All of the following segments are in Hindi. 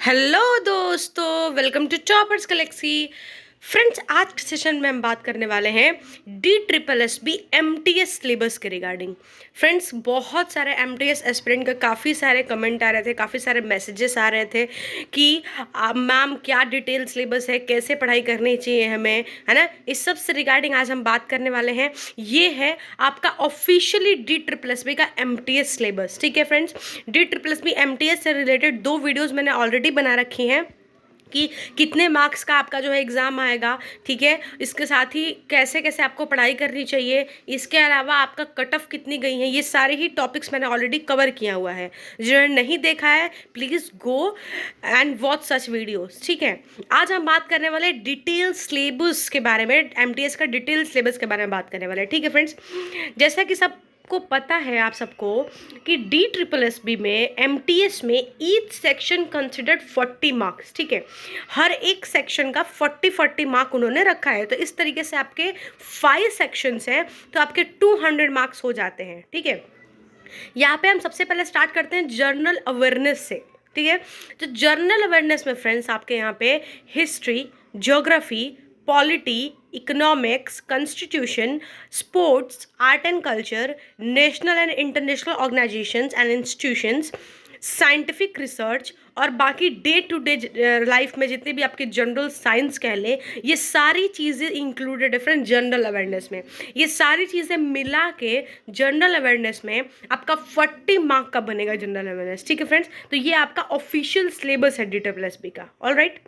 हेलो दोस्तों, welcome to toppers galaxy. Friends, आज के सेशन में हम बात करने वाले हैं DSSB MTS सिलेबस के रिगार्डिंग। फ्रेंड्स, बहुत सारे MTS एस्पिरेंट का काफ़ी सारे कमेंट आ रहे थे, काफ़ी सारे मैसेजेस आ रहे थे कि मैम क्या डिटेल सिलेबस है, कैसे पढ़ाई करनी चाहिए हमें, है ना। इस सब से रिगार्डिंग आज हम बात करने वाले हैं। ये है आपका ऑफिशियली DSSB का MTS सिलेबस। ठीक है फ्रेंड्स, DSSB MTS से रिलेटेड 2 वीडियोज़ मैंने ऑलरेडी बना रखी हैं कि कितने मार्क्स का आपका जो है एग्ज़ाम आएगा। ठीक है, इसके साथ ही कैसे कैसे आपको पढ़ाई करनी चाहिए, इसके अलावा आपका कट ऑफ कितनी गई है, ये सारे ही टॉपिक्स मैंने ऑलरेडी कवर किया हुआ है। जिन्होंने नहीं देखा है please go and watch such videos. ठीक है, आज हम बात करने वाले डिटेल सिलेबस के बारे में, MTS का डिटेल सिलेबस के बारे में बात करने वाले हैं। ठीक है फ्रेंड्स, जैसा कि सब को पता है आप सबको कि DSSB में MTS में ईच सेक्शन कंसिडर्ड 40 मार्क्स। ठीक है, हर एक सेक्शन का 40 मार्क उन्होंने रखा है। तो इस तरीके से आपके 5 सेक्शंस हैं, तो आपके 200 मार्क्स हो जाते हैं। ठीक है, यहाँ पे हम सबसे पहले स्टार्ट करते हैं जर्नल अवेयरनेस से। ठीक है, तो जर्नल अवेयरनेस में फ्रेंड्स आपके यहाँ पे history, geography, polity, economics, constitution, sports, art and culture, national and international organisations and institutions, scientific research और बाकी डे टू डे लाइफ में जितने भी आपके जनरल साइंस कह लें, ये सारी चीज़ें इंक्लूडेड है फ्रेंड जनरल अवेयरनेस में। ये सारी चीज़ें मिला के जनरल अवेयरनेस में आपका 40 मार्क का बनेगा जनरल अवेयरनेस। ठीक है फ्रेंड्स, तो ये आपका ऑफिशियल सिलेबस है DSSB का। ऑल राइट,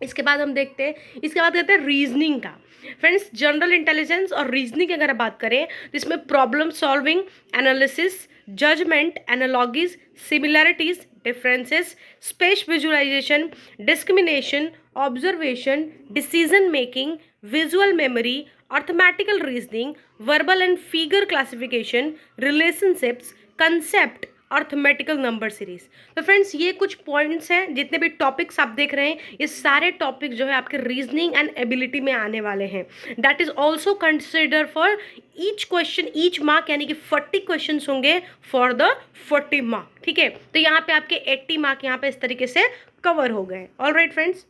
इसके बाद हम देखते हैं, इसके बाद कहते हैं रीजनिंग का। फ्रेंड्स, जनरल इंटेलिजेंस और रीजनिंग की अगर बात करें तो इसमें problem solving, analysis, judgement, analogies, similarities, differences, space visualisation, discrimination, observation, decision making, visual memory, arithmetical reasoning, verbal and figure classification, relationships, concept, arithmetical number series. तो फ्रेंड्स, ये कुछ पॉइंट्स हैं, जितने भी टॉपिक्स आप देख रहे हैं ये सारे टॉपिक जो है आपके रीजनिंग एंड एबिलिटी में आने वाले हैं। That is also consider for each question each mark, यानी कि 40 क्वेश्चन होंगे फॉर द 40 मार्क। ठीक है, तो यहाँ पे आपके 80 मार्क यहाँ पे इस तरीके से कवर हो गए। ऑल राइट फ्रेंड्स,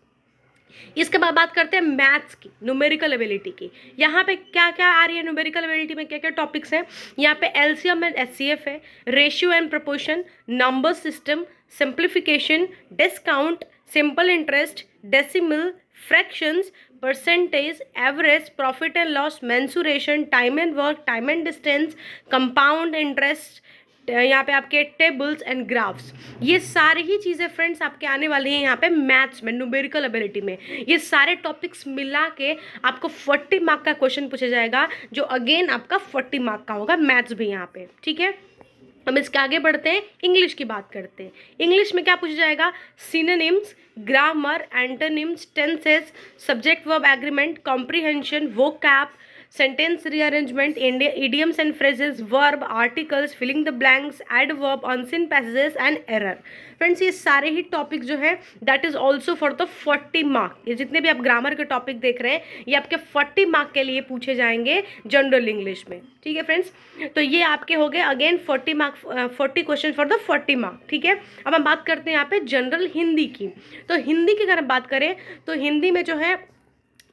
इसके बाद बात करते हैं मैथ्स की, न्यूमेरिकल एबिलिटी की। यहाँ पे क्या क्या आ रही है न्यूमेरिकल एबिलिटी में, क्या क्या टॉपिक्स हैं। यहाँ पे एलसीएम एंड एचसीएफ है, ratio and proportion, number system, simplification, discount, simple interest, decimal, fractions, percentage, average, profit and loss, mensuration, time and work, time and distance, compound interest, यहाँ पे आपके टेबल्स एंड ग्राफ्स, ये सारी ही चीज़ें फ्रेंड्स आपके आने वाली हैं यहाँ पे मैथ्स में, न्यूमेरिकल एबिलिटी में। ये सारे टॉपिक्स मिला के आपको 40 मार्क का क्वेश्चन पूछा जाएगा, जो अगेन आपका 40 मार्क का होगा, मैथ्स भी यहाँ पे। ठीक है, हम इसके आगे बढ़ते हैं, इंग्लिश की बात करते हैं। इंग्लिश में क्या पूछा जाएगा, synonyms, grammar, antonyms, tenses, subject verb agreement, comprehension, vocab, sentence rearrangement, idioms and phrases, verb, articles, filling the blanks, adverb, unseen passages and error। Friends, ये सारे ही टॉपिक जो है that is also for the 40 mark. ये जितने भी आप ग्रामर के टॉपिक देख रहे हैं ये आपके 40 मार्क के लिए पूछे जाएंगे जनरल इंग्लिश में। ठीक है फ्रेंड्स, तो ये आपके हो गए again 40 mark, 40 question for the 40 mark. ठीक है, अब हम बात करते हैं यहाँ पे जनरल हिंदी की। तो हिंदी की अगर हम बात करें तो हिंदी में जो है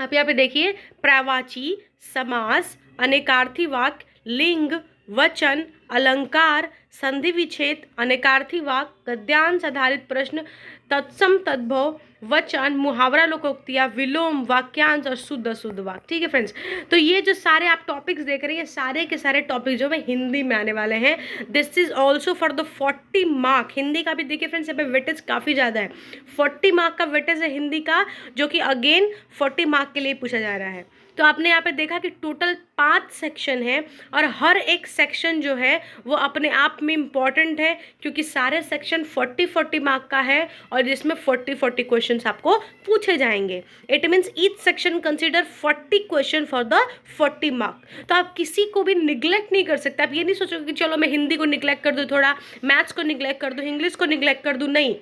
आप यहाँ पे देखिए, प्रवाची, समास, अनेकार्थी वाक्य, लिंग, वचन, अलंकार, संधि विच्छेद, अनेकार्थी वाक्य, गद्यांश आधारित प्रश्न, तत्सम तद्भव, वचन, मुहावरा, लोकोक्तियाँ, विलोम, वाक्यांश और शुद्ध अशुद्ध वाक्य। ठीक है फ्रेंड्स, तो ये जो सारे आप टॉपिक्स देख रहे हैं, सारे के सारे टॉपिक जो है हिंदी में आने वाले हैं। This is also for the 40 mark. Hindi का भी देखिए फ्रेंड्स, यहाँ पे वेटेज काफ़ी ज़्यादा है, 40 मार्क का वेटेज है हिंदी का, जो कि अगेन 40 मार्क के लिए पूछा जा रहा है। तो आपने यहाँ पे देखा कि टोटल 5 सेक्शन है और हर एक सेक्शन जो है वो अपने आप में इम्पॉर्टेंट है, क्योंकि सारे सेक्शन 40 मार्क का है और जिसमें 40 क्वेश्चंस आपको पूछे जाएंगे। It means each section consider 40 question for the 40 mark. तो आप किसी को भी निग्लेक्ट नहीं कर सकते। आप ये नहीं सोचोगे कि चलो मैं हिंदी को निग्लेक्ट कर दूँ, थोड़ा मैथ्स को निग्लेक्ट कर दूँ, इंग्लिश को निग्लेक्ट कर दूँ, नहीं।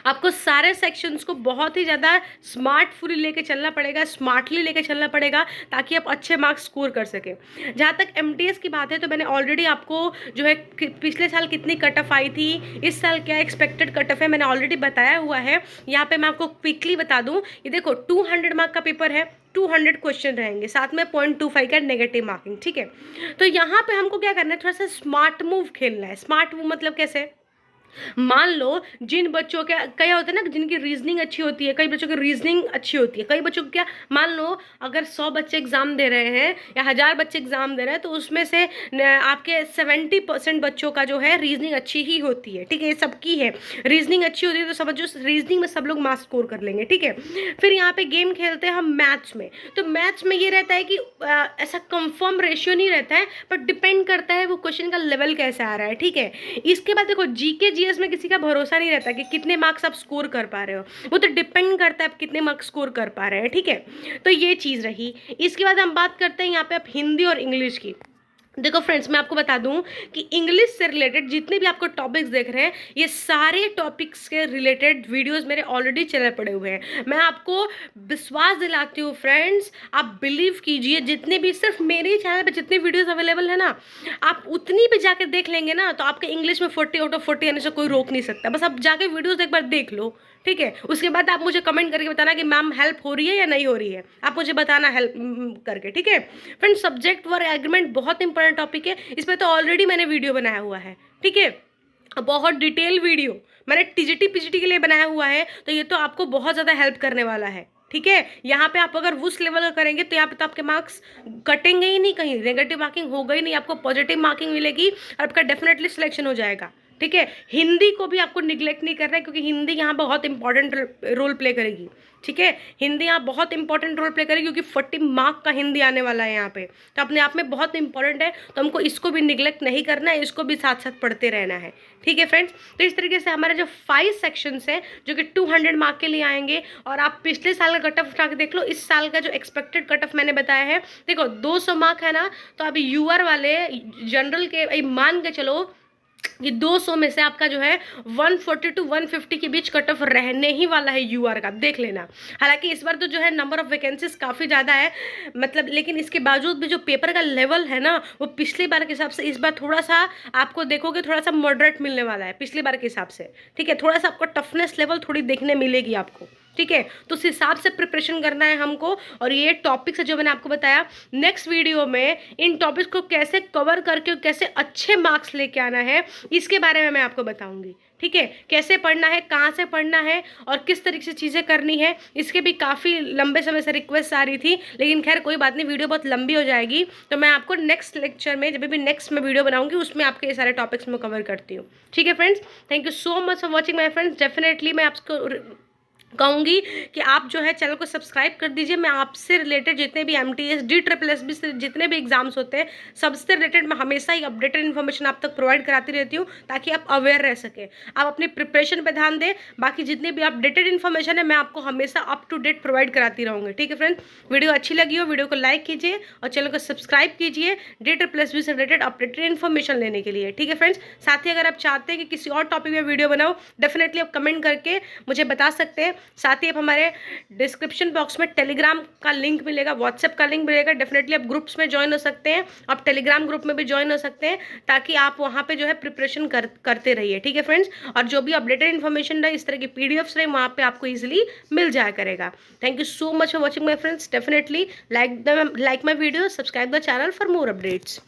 आपको सारे सेक्शंस को बहुत ही ज़्यादा स्मार्टफुली लेके चलना पड़ेगा, स्मार्टली लेके चलना पड़ेगा, ताकि आप अच्छे मार्क्स स्कोर कर सकें। जहाँ तक एमटीएस की बात है तो मैंने ऑलरेडी आपको जो है पिछले साल कितनी कट ऑफ आई थी, इस साल क्या एक्सपेक्टेड कट ऑफ है, मैंने ऑलरेडी बताया हुआ है। यहाँ पे मैं आपको क्विकली बता दूँ, ये देखो 200 मार्क का पेपर है, 200 क्वेश्चन रहेंगे, साथ में 0.25 का नेगेटिव मार्किंग, ठीक है। तो यहाँ पे हमको क्या करना है, थोड़ा सा स्मार्ट मूव खेलना है। स्मार्ट मूव मतलब कैसे, मान लो जिन बच्चों के क्या होता है ना, जिनकी रीजनिंग अच्छी होती है, कई बच्चों की रीजनिंग अच्छी होती है, कई बच्चों को क्या, मान लो अगर 100 बच्चे एग्जाम दे रहे हैं या 1000 बच्चे एग्जाम दे रहे हैं, तो उसमें से आपके 70% बच्चों का जो है रीजनिंग अच्छी ही होती है, ठीक है। ये सबकी है, रीजनिंग अच्छी होती है, तो समझो रीजनिंग में सब लोग मार्क्स स्कोर कर लेंगे, ठीक है। फिर यहाँ पे गेम खेलते हैं हम मैथ्स में। तो मैथ्स में ये रहता है कि ऐसा कंफर्म रेशियो नहीं रहता है, पर डिपेंड करता है वो क्वेश्चन का लेवल कैसा आ रहा है, ठीक है। इसके बाद देखो जीके जीएस में किसी का भरोसा नहीं रहता कि कितने मार्क्स आप स्कोर कर पा रहे हो, वो तो डिपेंड करता है आप कितने मार्क्स स्कोर कर पा रहे हैं, ठीक है। तो ये चीज़ रही। इसके बाद हम बात करते हैं यहाँ पे आप हिंदी और इंग्लिश की। देखो फ्रेंड्स, मैं आपको बता दूं कि इंग्लिश से रिलेटेड जितने भी आपको टॉपिक्स देख रहे हैं, ये सारे टॉपिक्स के रिलेटेड वीडियोस मेरे ऑलरेडी चैनल पड़े हुए हैं। मैं आपको विश्वास दिलाती हूँ फ्रेंड्स, आप बिलीव कीजिए, जितने भी सिर्फ मेरे ही चैनल पे जितनी वीडियोस अवेलेबल है ना, आप उतनी भी जाकर देख लेंगे ना, तो आपके इंग्लिश में 40 आउट ऑफ 40 आने से कोई रोक नहीं सकता। बस आप जाके वीडियोस एक बार देख लो, ठीक है। उसके बाद आप मुझे कमेंट करके बताना कि मैम हेल्प हो रही है या नहीं हो रही है, आप मुझे बताना हेल्प करके, ठीक है। फ्रेंड्स, सब्जेक्ट वर्क एग्रीमेंट बहुत इंपॉर्टेंट टॉपिक है, इस पर तो ऑलरेडी मैंने वीडियो बनाया हुआ है, ठीक है, बहुत डिटेल वीडियो मैंने टीजीटी पीजीटी के लिए बनाया हुआ है, तो ये तो आपको बहुत ज़्यादा हेल्प करने वाला है, ठीक है। यहाँ पे आप अगर उस लेवल का करेंगे तो यहाँ पे तो आपके मार्क्स कटेंगे ही नहीं, कहीं नेगेटिव मार्किंग होगा ही नहीं, आपको पॉजिटिव मार्किंग मिलेगी और आपका डेफिनेटली सिलेक्शन हो जाएगा, ठीक है। हिंदी को भी आपको निगलेक्ट नहीं करना है, क्योंकि हिंदी यहाँ बहुत इंपॉर्टेंट रोल प्ले करेगी, ठीक है। हिंदी यहाँ बहुत इंपॉर्टेंट रोल प्ले करेगी, क्योंकि 40 मार्क का हिंदी आने वाला है यहाँ पे, तो अपने आप में बहुत इंपॉर्टेंट है, तो हमको इसको भी निगलेक्ट नहीं करना है, इसको भी साथ साथ पढ़ते रहना है, ठीक है फ्रेंड्स। तो इस तरीके से हमारे जो 5 सेक्शंस हैं जो कि 200 मार्क के लिए आएंगे, और आप पिछले साल का कट ऑफ उठा के देख लो, इस साल का जो एक्सपेक्टेड कट ऑफ मैंने बताया है, देखो 200 मार्क है ना, तो अभी यूआर वाले जनरल के मान के चलो ये 200 में से आपका जो है 140 टू 150 के बीच कट ऑफ रहने ही वाला है यूआर का, देख लेना। हालांकि इस बार तो जो है नंबर ऑफ वैकेंसीज काफ़ी ज़्यादा है, मतलब, लेकिन इसके बावजूद भी जो पेपर का लेवल है ना, वो पिछली बार के हिसाब से इस बार थोड़ा सा आपको देखोगे थोड़ा सा मॉडरेट मिलने वाला है पिछली बार के हिसाब से, ठीक है। थोड़ा सा आपको टफनेस लेवल थोड़ी देखने मिलेगी आपको, ठीक है। तो उस हिसाब से प्रिपरेशन करना है हमको, और ये टॉपिक्स है जो मैंने आपको बताया। नेक्स्ट वीडियो में इन टॉपिक्स को कैसे कवर करके कैसे अच्छे मार्क्स लेके आना है, इसके बारे में मैं आपको बताऊंगी, ठीक है। कैसे पढ़ना है, कहाँ से पढ़ना है, और किस तरीके से चीज़ें करनी है, इसके भी काफ़ी लंबे समय से रिक्वेस्ट आ रही थी, लेकिन खैर कोई बात नहीं, वीडियो बहुत लंबी हो जाएगी, तो मैं आपको नेक्स्ट लेक्चर में, जब भी नेक्स्ट में वीडियो बनाऊंगी, उसमें आपके ये सारे टॉपिक्स में कवर करती हूँ, ठीक है friends. Thank you so much for watching my friends. Definitely मैं आपको कहूँगी कि आप जो है चैनल को सब्सक्राइब कर दीजिए। मैं आपसे रिलेटेड जितने भी एमटीएस DSSS से जितने भी एग्जाम्स होते हैं, सबसे रिलेटेड मैं हमेशा ही अपडेटेड इन्फॉर्मेशन आप तक प्रोवाइड कराती रहती हूँ, ताकि आप अवेयर रह सकें। आप अपनी प्रिपरेशन पे ध्यान दें, बाकी जितनी भी अपडेटेड इन्फॉर्मेशन है मैं आपको हमेशा अप टू डेट प्रोवाइड कराती रहूँगी, ठीक है फ्रेंड्स। वीडियो अच्छी लगी हो, वीडियो को लाइक कीजिए और चैनल को सब्सक्राइब कीजिए DSSS से रिलेटेड अपडेटेड इन्फॉर्मेशन लेने के लिए, ठीक है फ्रेंड्स। साथ ही अगर आप चाहते हैं कि किसी और टॉपिक में वीडियो बनाओ, डेफिनेटली आप कमेंट करके मुझे बता सकते हैं। साथ ही आप हमारे डिस्क्रिप्शन बॉक्स में टेलीग्राम का लिंक मिलेगा, व्हाट्सएप का लिंक मिलेगा, डेफिनेटली आप ग्रुप्स में ज्वाइन हो सकते हैं, आप टेलीग्राम ग्रुप में भी ज्वाइन हो सकते हैं, ताकि आप वहाँ पे जो है प्रिपरेशन करते रहिए, ठीक है फ्रेंड्स। और जो भी अपडेटेड इन्फॉर्मेशन रहे, इस तरह की PDFs रहे, वहाँ पे आपको ईजिली मिल जाया करेगा। Thank you so much for watching my friends. Definitely like my video, subscribe the channel for more updates.